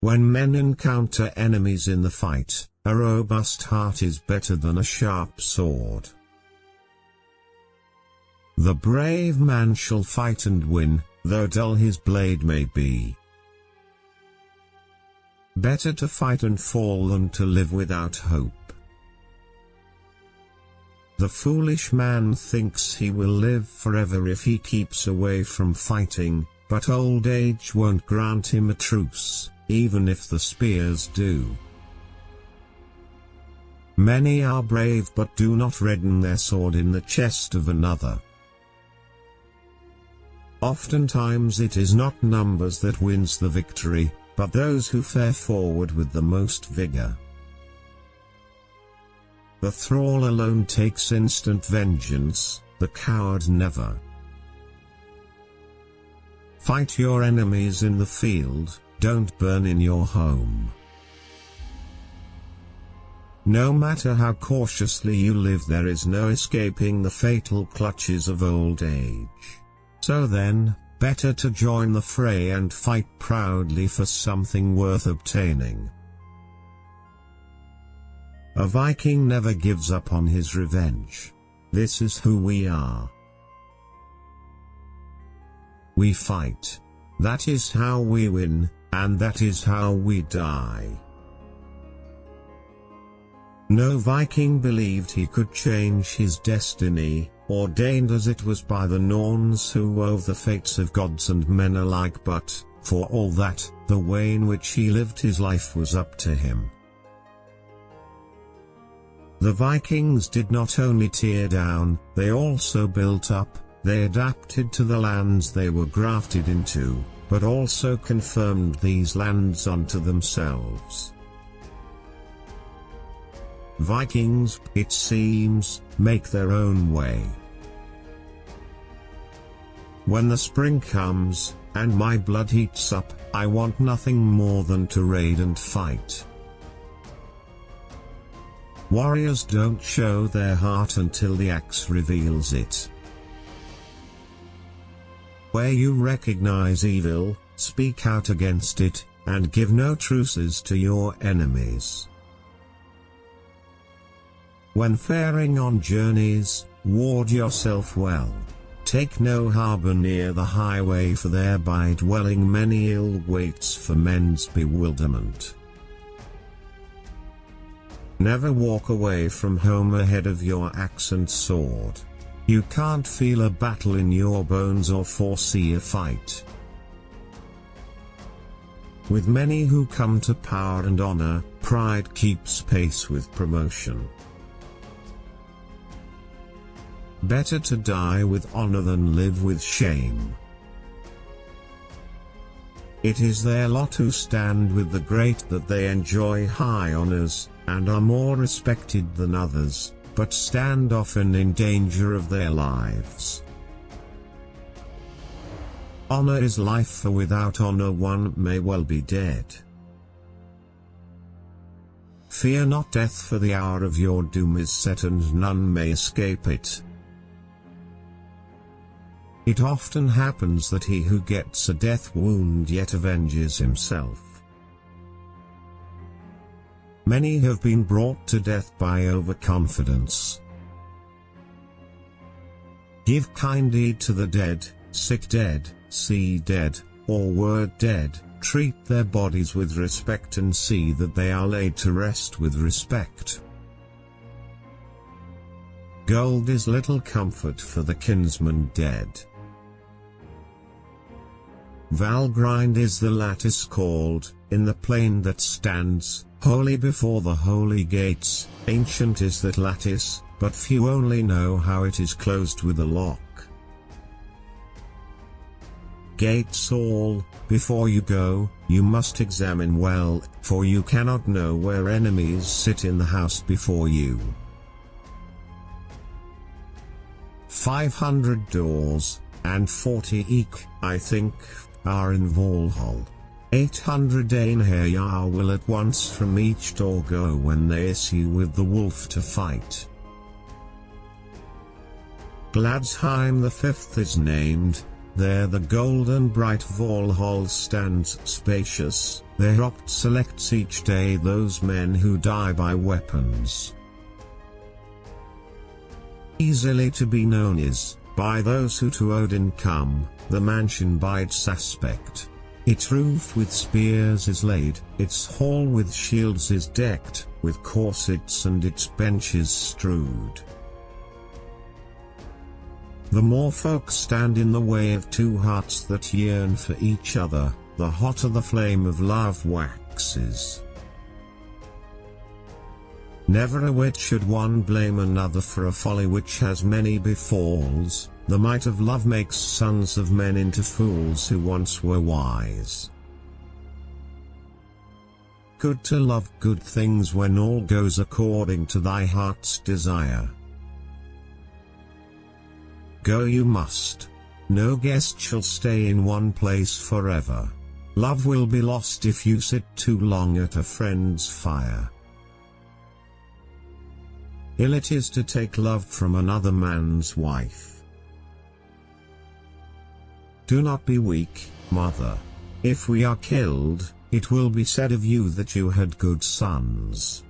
When men encounter enemies in the fight, a robust heart is better than a sharp sword. The brave man shall fight and win, though dull his blade may be. Better to fight and fall than to live without hope. The foolish man thinks he will live forever if he keeps away from fighting, but old age won't grant him a truce, even if the spears do. Many are brave but do not redden their sword in the chest of another. Oftentimes it is not numbers that wins the victory, but those who fare forward with the most vigor. The thrall alone takes instant vengeance, the coward never. Fight your enemies in the field, don't burn in your home. No matter how cautiously you live, there is no escaping the fatal clutches of old age. So then, better to join the fray and fight proudly for something worth obtaining. A Viking never gives up on his revenge. This is who we are. We fight. That is how we win, and that is how we die. No Viking believed he could change his destiny, ordained as it was by the Norns who wove the fates of gods and men alike, but, for all that, the way in which he lived his life was up to him. The Vikings did not only tear down, they also built up. They adapted to the lands they were grafted into, but also confirmed these lands unto themselves. Vikings, it seems, make their own way. When the spring comes, and my blood heats up, I want nothing more than to raid and fight. Warriors don't show their heart until the axe reveals it. Where you recognize evil, speak out against it, and give no truces to your enemies. When faring on journeys, ward yourself well. Take no harbour near the highway, for thereby dwelling many ill waits for men's bewilderment. Never walk away from home ahead of your axe and sword. You can't feel a battle in your bones or foresee a fight. With many who come to power and honor, pride keeps pace with promotion. Better to die with honor than live with shame. It is their lot who stand with the great that they enjoy high honors, and are more respected than others, but stand often in danger of their lives. Honor is life, for without honor one may well be dead. Fear not death, for the hour of your doom is set and none may escape it. It often happens that he who gets a death wound yet avenges himself. Many have been brought to death by overconfidence. Give kind heed to the dead, sick dead, sea dead, or word dead, treat their bodies with respect and see that they are laid to rest with respect. Gold is little comfort for the kinsman dead. Valgrind is the lattice called, in the plain that stands, holy before the holy gates. Ancient is that lattice, but few only know how it is closed with a lock. Gates all, before you go, you must examine well, for you cannot know where enemies sit in the house before you. 500 doors, and 40 eke, I think, are in Valhall. 800 Einherjar will at once from each door go when they issue with the wolf to fight. Gladsheim the fifth is named, There the golden bright Valhall stands spacious, there opt selects each day those men who die by weapons. Easily to be known is, by those who to Odin come, the mansion by its aspect. Its roof with spears is laid, its hall with shields is decked, with corsets and its benches strewed. The more folk stand in the way of two hearts that yearn for each other, the hotter the flame of love waxes. Never a whit should one blame another for a folly which has many befalls, the might of love makes sons of men into fools who once were wise. Good to love good things when all goes according to thy heart's desire. Go you must. No guest shall stay in one place forever. Love will be lost if you sit too long at a friend's fire. Ill it is to take love from another man's wife. Do not be weak, mother. If we are killed, it will be said of you that you had good sons.